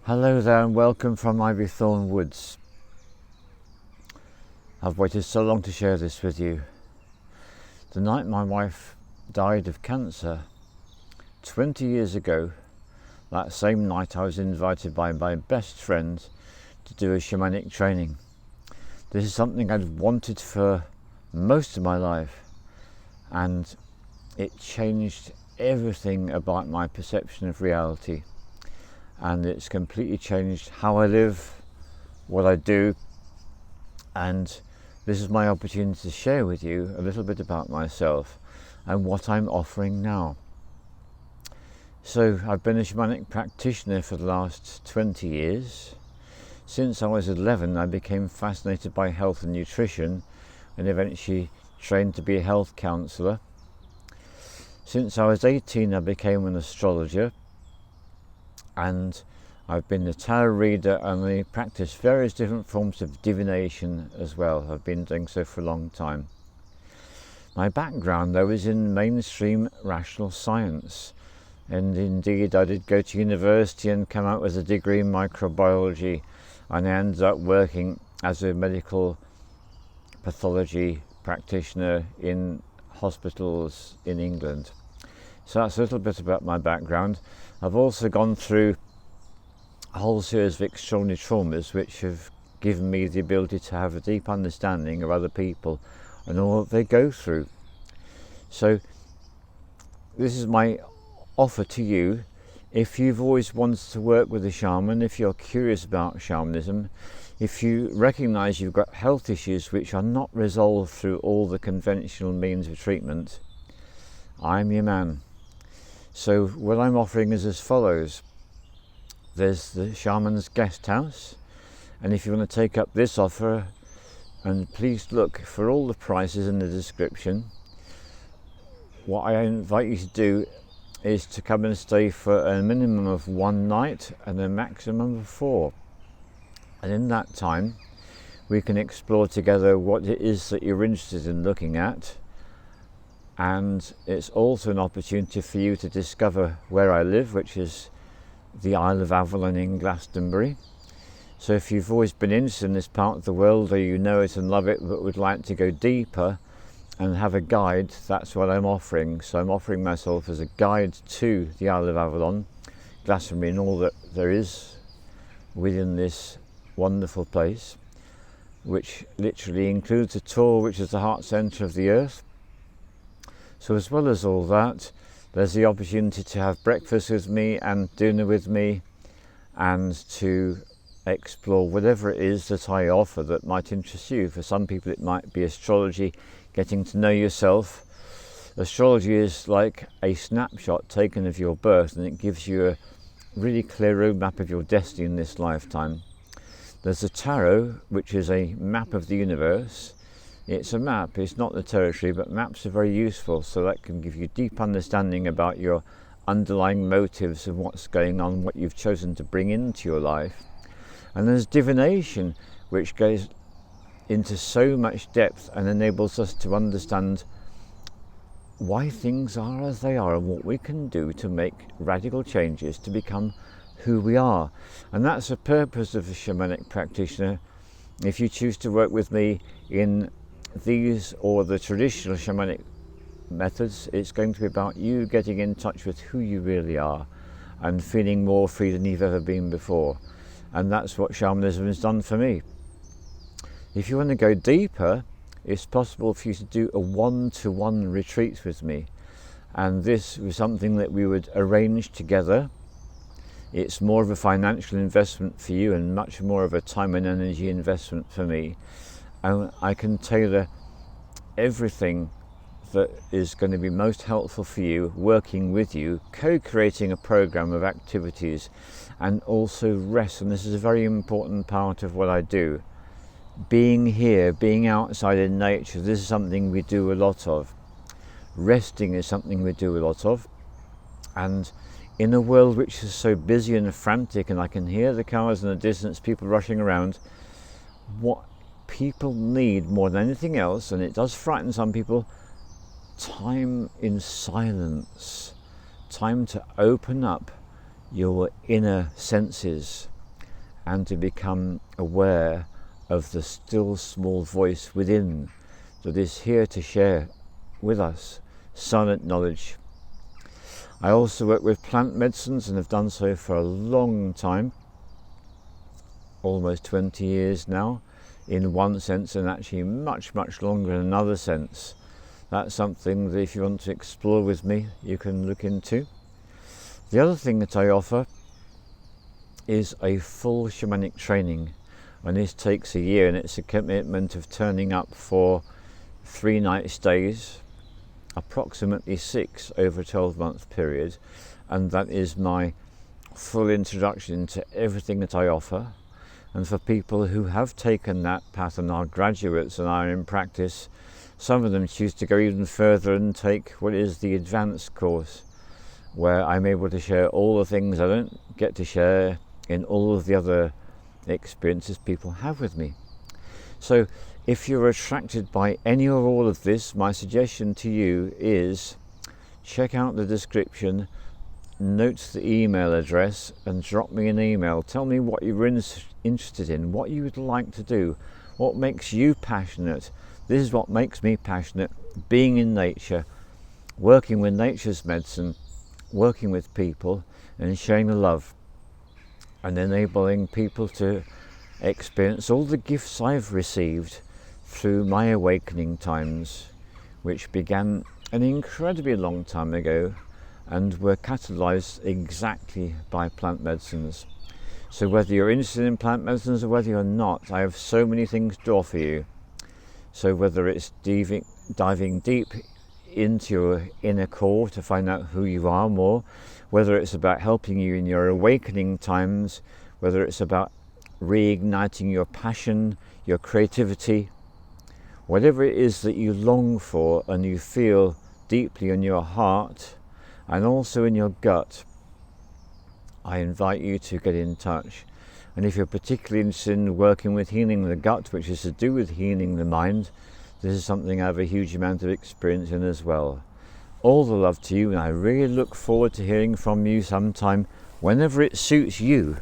Hello there and welcome from Ivythorn Woods. I've waited so long to share this with you. The night my wife died of cancer 20 years ago, that same night I was invited by my best friend to do a shamanic training. This is something I'd wanted for most of my life, and it changed everything about my perception of reality. And it's completely changed how I live, what I do, and this is my opportunity to share with you a little bit about myself and what I'm offering now. So I've been a shamanic practitioner for the last 20 years. Since I was 11 I became fascinated by health and nutrition and eventually trained to be a health counsellor. Since I was 18 I became an astrologer, and I've been a tarot reader and I practice various different forms of divination as well. I've been doing so for a long time. My background though is in mainstream rational science, and indeed I did go to university and come out with a degree in microbiology, and I ended up working as a medical pathology practitioner in hospitals in England. So that's a little bit about my background. I've also gone through a whole series of extraordinary traumas which have given me the ability to have a deep understanding of other people and all that they go through. So this is my offer to you. If you've always wanted to work with a shaman, if you're curious about shamanism, if you recognise you've got health issues which are not resolved through all the conventional means of treatment, I'm your man. So what I'm offering is as follows. There's the Shaman's Guest House, and if you want to take up this offer, and please look for all the prices in the description, what I invite you to do is to come and stay for a minimum of 1 night and a maximum of 4. And in that time we can explore together what it is that you're interested in looking at. And it's also an opportunity for you to discover where I live, which is the Isle of Avalon in Glastonbury. So if you've always been interested in this part of the world, or you know it and love it but would like to go deeper and have a guide, that's what I'm offering. So I'm offering myself as a guide to the Isle of Avalon, Glastonbury, and all that there is within this wonderful place, which literally includes a tour which is the heart centre of the earth. So as well as all that, there's the opportunity to have breakfast with me and dinner with me, and to explore whatever it is that I offer that might interest you. For some people it might be astrology, getting to know yourself. Astrology is like a snapshot taken of your birth, and it gives you a really clear roadmap of your destiny in this lifetime. There's the tarot, which is a map of the universe. It's a map, it's not the territory, but maps are very useful, so that can give you deep understanding about your underlying motives of what's going on, what you've chosen to bring into your life. And there's divination, which goes into so much depth and enables us to understand why things are as they are and what we can do to make radical changes to become who we are. And that's the purpose of a shamanic practitioner. If you choose to work with me in these or the traditional shamanic methods, it's going to be about you getting in touch with who you really are and feeling more free than you've ever been before. And that's what shamanism has done for me. If you want to go deeper, it's possible for you to do a 1-to-1 retreat with me, and this was something that we would arrange together. It's more of a financial investment for you and much more of a time and energy investment for me. And I can tailor everything that is going to be most helpful for you, working with you, co-creating a program of activities, and also rest. And this is a very important part of what I do. Being here, being outside in nature, this is something we do a lot of. Resting is something we do a lot of. And in a world which is so busy and frantic, and I can hear the cars in the distance, people rushing around, what people need more than anything else, and it does frighten some people, time in silence, time to open up your inner senses, and to become aware of the still small voice within that is here to share with us silent knowledge. I also work with plant medicines and have done so for a long time, almost 20 years now, in one sense, and actually much longer in another sense. That's something that if you want to explore with me, you can look into. The other thing that I offer is a full shamanic training, and this takes a year, and it's a commitment of turning up for 3 night stays, approximately 6 over a 12-month period, and that is my full introduction to everything that I offer. And for people who have taken that path and are graduates and are in practice, some of them choose to go even further and take what is the advanced course, where I'm able to share all the things I don't get to share in all of the other experiences people have with me. So if you're attracted by any or all of this, my suggestion to you is check out the description, note the email address, and drop me an email. Tell me what you're interested in, what you would like to do, what makes you passionate. This is what makes me passionate: being in nature, working with nature's medicine, working with people and sharing the love, and enabling people to experience all the gifts I've received through my awakening times, which began an incredibly long time ago and were catalyzed exactly by plant medicines. So whether you're interested in plant medicines or whether you're not, I have so many things to offer you. So whether it's diving deep into your inner core to find out who you are more, whether it's about helping you in your awakening times, whether it's about reigniting your passion, your creativity, whatever it is that you long for and you feel deeply in your heart and also in your gut, I invite you to get in touch. And if you're particularly interested in working with healing the gut, which is to do with healing the mind, this is something I have a huge amount of experience in as well. All the love to you, and I really look forward to hearing from you sometime, whenever it suits you.